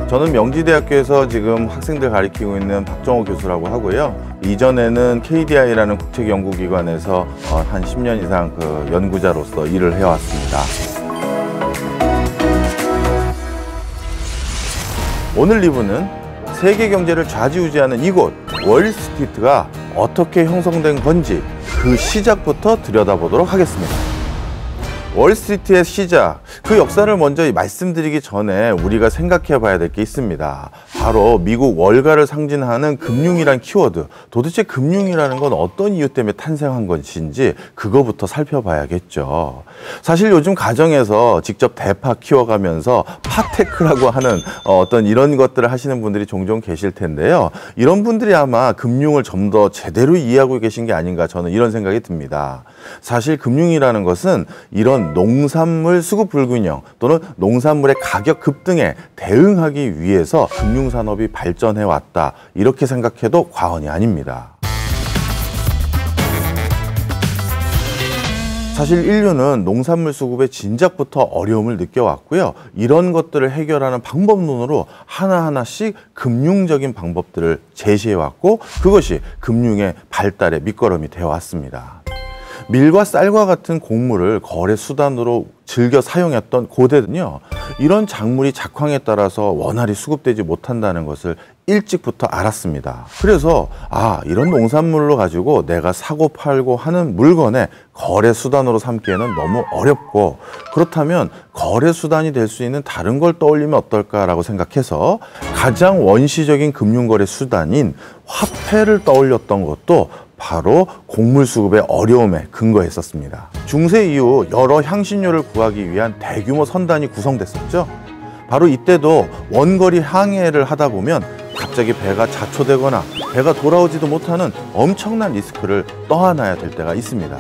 저는 명지대학교에서 지금 학생들 가르치고 있는 박정호 교수라고 하고요. 이전에는 KDI라는 국책연구기관에서 한 10년 이상 그 연구자로서 일을 해왔습니다. 오늘 리뷰는 세계 경제를 좌지우지하는 이곳 월스트리트가 어떻게 형성된 건지 그 시작부터 들여다보도록 하겠습니다. 월스트리트의 시작, 그 역사를 먼저 말씀드리기 전에 우리가 생각해 봐야 될 게 있습니다. 바로 미국 월가를 상징하는 금융이란 키워드, 도대체 금융이라는 건 어떤 이유 때문에 탄생한 것인지 그거부터 살펴봐야겠죠. 사실 요즘 가정에서 직접 대파 키워가면서 파테크라고 하는 어떤 이런 것들을 하시는 분들이 종종 계실 텐데요. 이런 분들이 아마 금융을 좀 더 제대로 이해하고 계신 게 아닌가, 저는 이런 생각이 듭니다. 사실 금융이라는 것은 이런 농산물 수급 불균형 또는 농산물의 가격 급등에 대응하기 위해서 금융산업이 발전해 왔다, 이렇게 생각해도 과언이 아닙니다. 사실 인류는 농산물 수급의 진작부터 어려움을 느껴왔고요. 이런 것들을 해결하는 방법론으로 하나하나씩 금융적인 방법들을 제시해왔고, 그것이 금융의 발달의 밑거름이 되어왔습니다. 밀과 쌀과 같은 곡물을 거래 수단으로 즐겨 사용했던 고대는요, 이런 작물이 작황에 따라서 원활히 수급되지 못한다는 것을 일찍부터 알았습니다. 그래서 이런 농산물로 가지고 내가 사고 팔고 하는 물건의 거래 수단으로 삼기에는 너무 어렵고, 그렇다면 거래 수단이 될 수 있는 다른 걸 떠올리면 어떨까라고 생각해서 가장 원시적인 금융거래 수단인 화폐를 떠올렸던 것도 바로 곡물 수급의 어려움에 근거했었습니다. 중세 이후 여러 향신료를 구하기 위한 대규모 선단이 구성됐었죠. 바로 이때도 원거리 항해를 하다 보면 갑자기 배가 자초되거나 배가 돌아오지도 못하는 엄청난 리스크를 떠안아야 될 때가 있습니다.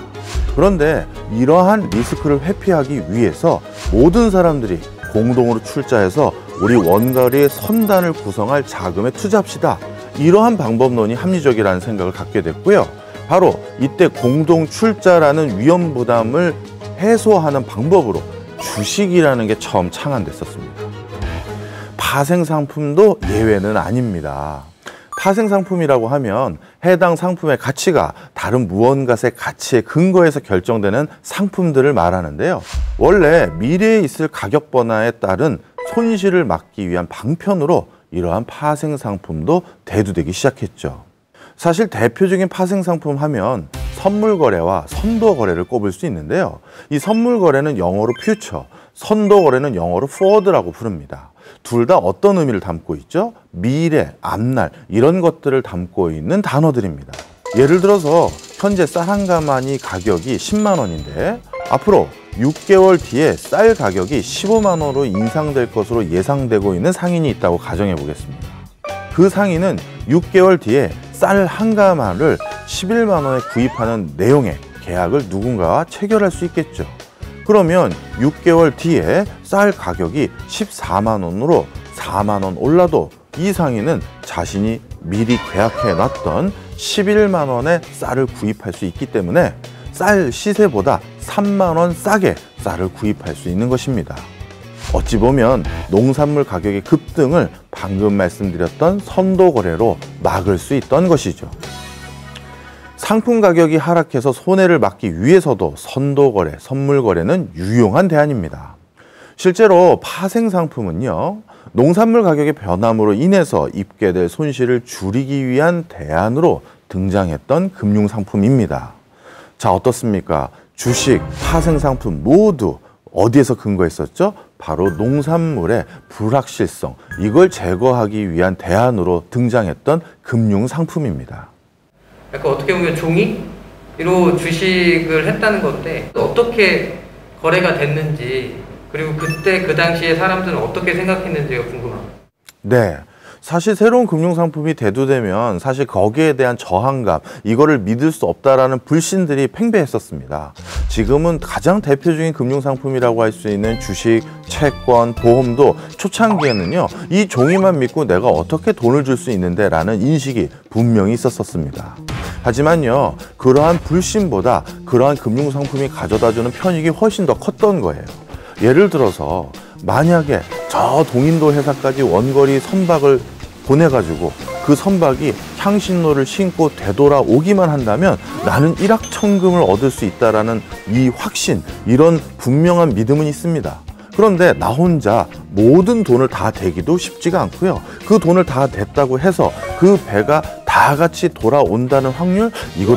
그런데 이러한 리스크를 회피하기 위해서 모든 사람들이 공동으로 출자해서 우리 원거리의 선단을 구성할 자금에 투자합시다, 이러한 방법론이 합리적이라는 생각을 갖게 됐고요. 바로 이때 공동 출자라는 위험 부담을 해소하는 방법으로 주식이라는 게 처음 창안됐었습니다. 파생상품도 예외는 아닙니다. 파생상품이라고 하면 해당 상품의 가치가 다른 무언가의 가치에 근거해서 결정되는 상품들을 말하는데요. 원래 미래에 있을 가격 변화에 따른 손실을 막기 위한 방편으로 이러한 파생상품도 대두되기 시작했죠. 사실 대표적인 파생상품 하면 선물거래와 선도거래를 꼽을 수 있는데요. 이 선물거래는 영어로 퓨처, 선도거래는 영어로 forward라고 부릅니다. 둘 다 어떤 의미를 담고 있죠? 미래, 앞날, 이런 것들을 담고 있는 단어들입니다. 예를 들어서 현재 쌀 한 가마니 가격이 10만 원인데 앞으로 6개월 뒤에 쌀 가격이 15만 원으로 인상될 것으로 예상되고 있는 상인이 있다고 가정해 보겠습니다. 그 상인은 6개월 뒤에 쌀 한 가마를 11만 원에 구입하는 내용의 계약을 누군가와 체결할 수 있겠죠. 그러면 6개월 뒤에 쌀 가격이 14만 원으로 4만 원 올라도 이 상인은 자신이 미리 계약해 놨던 11만 원에 쌀을 구입할 수 있기 때문에 쌀 시세보다 3만 원 싸게 쌀을 구입할 수 있는 것입니다. 어찌 보면 농산물 가격의 급등을 방금 말씀드렸던 선도거래로 막을 수 있던 것이죠. 상품 가격이 하락해서 손해를 막기 위해서도 선도거래, 선물거래는 유용한 대안입니다. 실제로 파생상품은요, 농산물 가격의 변함으로 인해서 입게 될 손실을 줄이기 위한 대안으로 등장했던 금융상품입니다. 자, 어떻습니까? 주식, 파생상품 모두 어디에서 근거했었죠? 바로 농산물의 불확실성, 이걸 제거하기 위한 대안으로 등장했던 금융상품입니다. 약간 어떻게 보면 종이로 주식을 했다는 건데 어떻게 거래가 됐는지, 그리고 그때 그 당시에 사람들은 어떻게 생각했는지가 궁금합니다. 네. 사실 새로운 금융상품이 대두되면 사실 거기에 대한 저항감, 이거를 믿을 수 없다라는 불신들이 팽배했었습니다. 지금은 가장 대표적인 금융상품이라고 할 수 있는 주식, 채권, 보험도 초창기에는요, 이 종이만 믿고 내가 어떻게 돈을 줄 수 있는데 라는 인식이 분명히 있었습니다. 하지만요, 그러한 불신보다 그러한 금융상품이 가져다주는 편익이 훨씬 더 컸던 거예요. 예를 들어서 만약에 저 동인도 회사까지 원거리 선박을 보내가지고 그 선박이 향신료를 신고 되돌아오기만 한다면 나는 일확천금을 얻을 수 있다라는 이 확신, 이런 분명한 믿음은 있습니다. 그런데 나 혼자 모든 돈을 다 대기도 쉽지가 않고요. 그 돈을 다 댔다고 해서 그 배가 다 같이 돌아온다는 확률, 이것도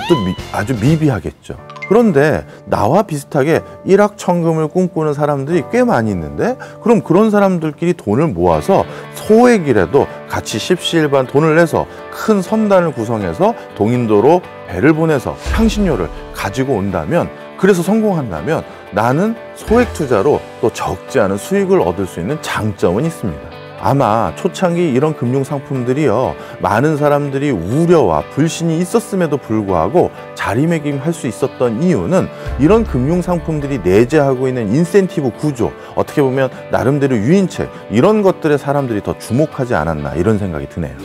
아주 미비하겠죠. 그런데 나와 비슷하게 일확천금을 꿈꾸는 사람들이 꽤 많이 있는데, 그럼 그런 사람들끼리 돈을 모아서 소액이라도 같이 십시일반 돈을 내서 큰 선단을 구성해서 동인도로 배를 보내서 향신료를 가지고 온다면, 그래서 성공한다면 나는 소액 투자로 또 적지 않은 수익을 얻을 수 있는 장점은 있습니다. 아마 초창기 이런 금융상품들이요, 많은 사람들이 우려와 불신이 있었음에도 불구하고 자리매김할 수 있었던 이유는 이런 금융상품들이 내재하고 있는 인센티브 구조, 어떻게 보면 나름대로 유인책, 이런 것들에 사람들이 더 주목하지 않았나, 이런 생각이 드네요.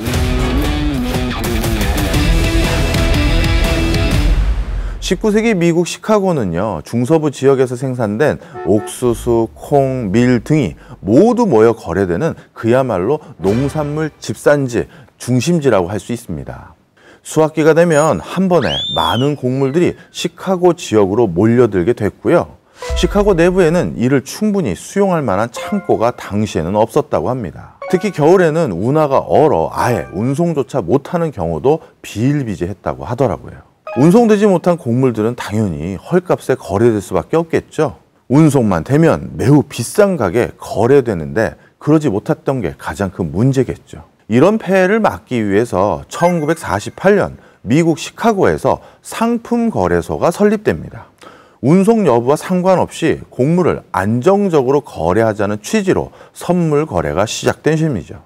19세기 미국 시카고는요, 중서부 지역에서 생산된 옥수수, 콩, 밀 등이 모두 모여 거래되는 그야말로 농산물 집산지, 중심지라고 할 수 있습니다. 수확기가 되면 한 번에 많은 곡물들이 시카고 지역으로 몰려들게 됐고요. 시카고 내부에는 이를 충분히 수용할 만한 창고가 당시에는 없었다고 합니다. 특히 겨울에는 운하가 얼어 아예 운송조차 못하는 경우도 비일비재했다고 하더라고요. 운송되지 못한 곡물들은 당연히 헐값에 거래될 수밖에 없겠죠. 운송만 되면 매우 비싼 가격에 거래되는데 그러지 못했던 게 가장 큰 문제겠죠. 이런 폐해를 막기 위해서 1948년 미국 시카고에서 상품거래소가 설립됩니다. 운송 여부와 상관없이 곡물을 안정적으로 거래하자는 취지로 선물 거래가 시작된 셈이죠.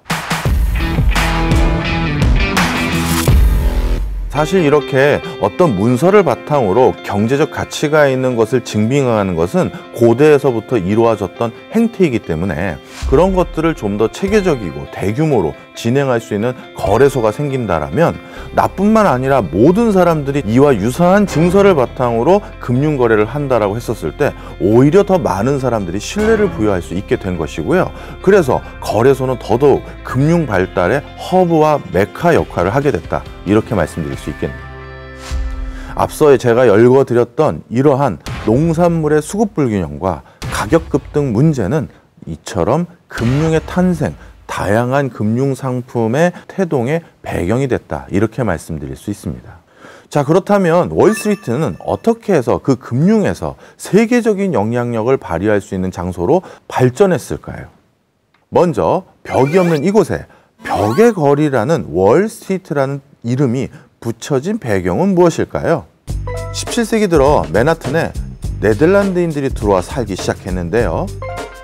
사실 이렇게 어떤 문서를 바탕으로 경제적 가치가 있는 것을 증빙하는 것은 고대에서부터 이루어졌던 행태이기 때문에 그런 것들을 좀 더 체계적이고 대규모로 진행할 수 있는 거래소가 생긴다라면 나뿐만 아니라 모든 사람들이 이와 유사한 증서를 바탕으로 금융거래를 한다라고 했었을 때 오히려 더 많은 사람들이 신뢰를 부여할 수 있게 된 것이고요. 그래서 거래소는 더더욱 금융 발달의 허브와 메카 역할을 하게 됐다, 이렇게 말씀드릴 수 있겠네요. 앞서 제가 열거드렸던 이러한 농산물의 수급 불균형과 가격 급등 문제는 이처럼 금융의 탄생, 다양한 금융상품의 태동의 배경이 됐다, 이렇게 말씀드릴 수 있습니다. 자, 그렇다면 월스트리트는 어떻게 해서 그 금융에서 세계적인 영향력을 발휘할 수 있는 장소로 발전했을까요? 먼저 벽이 없는 이곳에 벽의 거리라는 월스트리트라는 이름이 붙여진 배경은 무엇일까요? 17세기 들어 맨하튼에 네덜란드인들이 들어와 살기 시작했는데요.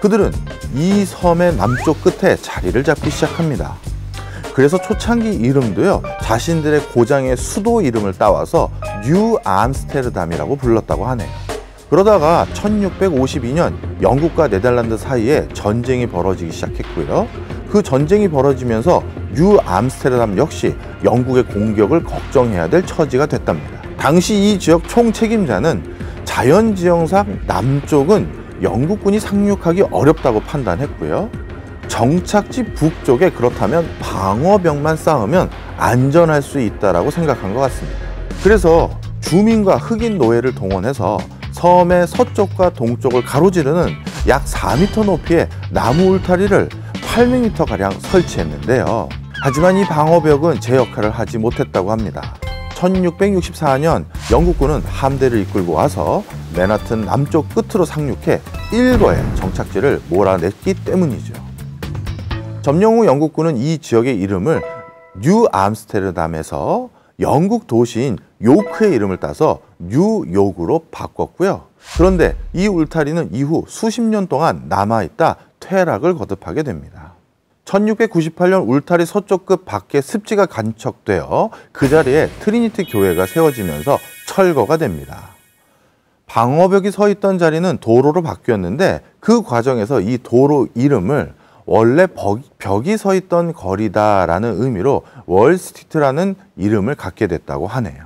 그들은 이 섬의 남쪽 끝에 자리를 잡기 시작합니다. 그래서 초창기 이름도요, 자신들의 고장의 수도 이름을 따와서 뉴 암스테르담이라고 불렀다고 하네요. 그러다가 1652년 영국과 네덜란드 사이에 전쟁이 벌어지기 시작했고요. 그 전쟁이 벌어지면서 뉴 암스테르담 역시 영국의 공격을 걱정해야 될 처지가 됐답니다. 당시 이 지역 총책임자는 자연지형상 남쪽은 영국군이 상륙하기 어렵다고 판단했고요. 정착지 북쪽에 그렇다면 방어벽만 쌓으면 안전할 수 있다고 생각한 것 같습니다. 그래서 주민과 흑인 노예를 동원해서 섬의 서쪽과 동쪽을 가로지르는 약 4m 높이의 나무 울타리를 800m가량 설치했는데요. 하지만 이 방어벽은 제 역할을 하지 못했다고 합니다. 1664년 영국군은 함대를 이끌고 와서 맨하튼 남쪽 끝으로 상륙해 일거에 정착지를 몰아냈기 때문이죠. 점령 후 영국군은 이 지역의 이름을 뉴 암스테르담에서 영국 도시인 요크의 이름을 따서 뉴욕으로 바꿨고요. 그런데 이 울타리는 이후 수십 년 동안 남아있다 퇴락을 거듭하게 됩니다. 1698년 울타리 서쪽 끝 밖에 습지가 간척되어 그 자리에 트리니티 교회가 세워지면서 철거가 됩니다. 방어벽이 서 있던 자리는 도로로 바뀌었는데 그 과정에서 이 도로 이름을 원래 벽이 서 있던 거리다라는 의미로 월스트리트라는 이름을 갖게 됐다고 하네요.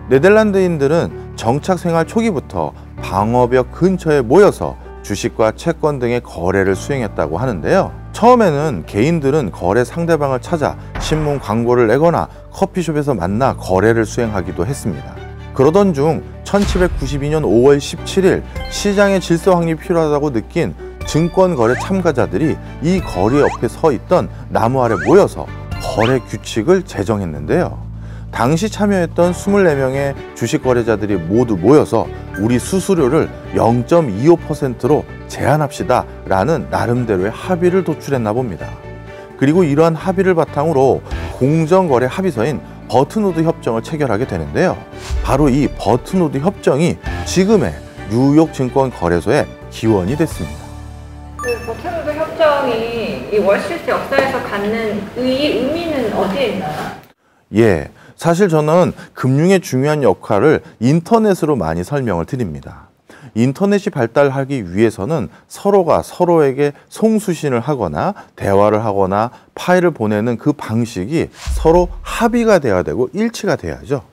네덜란드인들은 정착 생활 초기부터 방어벽 근처에 모여서 주식과 채권 등의 거래를 수행했다고 하는데요. 처음에는 개인들은 거래 상대방을 찾아 신문 광고를 내거나 커피숍에서 만나 거래를 수행하기도 했습니다. 그러던 중 1792년 5월 17일 시장의 질서 확립이 필요하다고 느낀 증권거래 참가자들이 이 거리 옆에 서 있던 나무 아래 모여서 거래 규칙을 제정했는데요. 당시 참여했던 24명의 주식 거래자들이 모두 모여서 우리 수수료를 0.25%로 제한합시다 라는 나름대로의 합의를 도출했나 봅니다. 그리고 이러한 합의를 바탕으로 공정거래 합의서인 버튼우드 협정을 체결하게 되는데요. 바로 이 버튼우드 협정이 지금의 뉴욕 증권거래소의 기원이 됐습니다. 그 버튼우드 협정이 이 월스트리트 역사에서 갖는 의미는 어디에 있나요? 예, 사실 저는 금융의 중요한 역할을 인터넷으로 많이 설명을 드립니다. 인터넷이 발달하기 위해서는 서로가 서로에게 송수신을 하거나 대화를 하거나 파일을 보내는 그 방식이 서로 합의가 돼야 되고 일치가 돼야죠.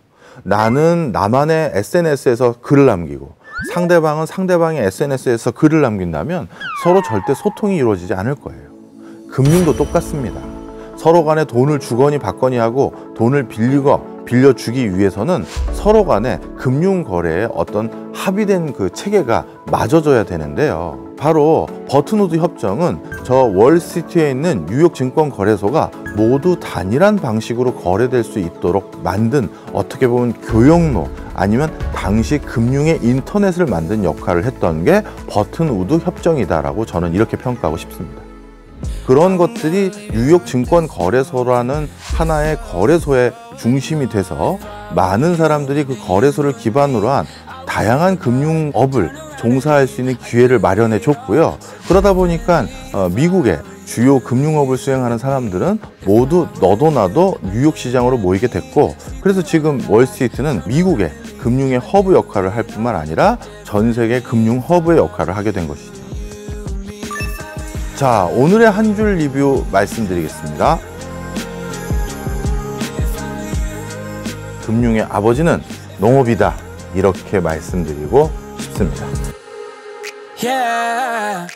나는 나만의 SNS에서 글을 남기고 상대방은 상대방의 SNS에서 글을 남긴다면 서로 절대 소통이 이루어지지 않을 거예요. 금융도 똑같습니다. 서로 간에 돈을 주거니 받거니 하고 돈을 빌려주기 위해서는 서로 간에 금융거래에 어떤 합의된 그 체계가 맞아져야 되는데요. 바로 버튼우드 협정은 저 월스트리트에 있는 뉴욕 증권거래소가 모두 단일한 방식으로 거래될 수 있도록 만든 어떻게 보면 교역로 아니면 당시 금융의 인터넷을 만든 역할을 했던 게 버튼우드 협정이다라고 저는 이렇게 평가하고 싶습니다. 그런 것들이 뉴욕 증권거래소라는 하나의 거래소의 중심이 돼서 많은 사람들이 그 거래소를 기반으로 한 다양한 금융업을 종사할 수 있는 기회를 마련해 줬고요. 그러다 보니까 미국의 주요 금융업을 수행하는 사람들은 모두 너도 나도 뉴욕 시장으로 모이게 됐고, 그래서 지금 월스트리트는 미국의 금융의 허브 역할을 할 뿐만 아니라 전 세계 금융 허브의 역할을 하게 된 것이죠. 자, 오늘의 한 줄 리뷰 말씀드리겠습니다. 금융의 아버지는 농업이다, 이렇게 말씀드리고 싶습니다. Yeah.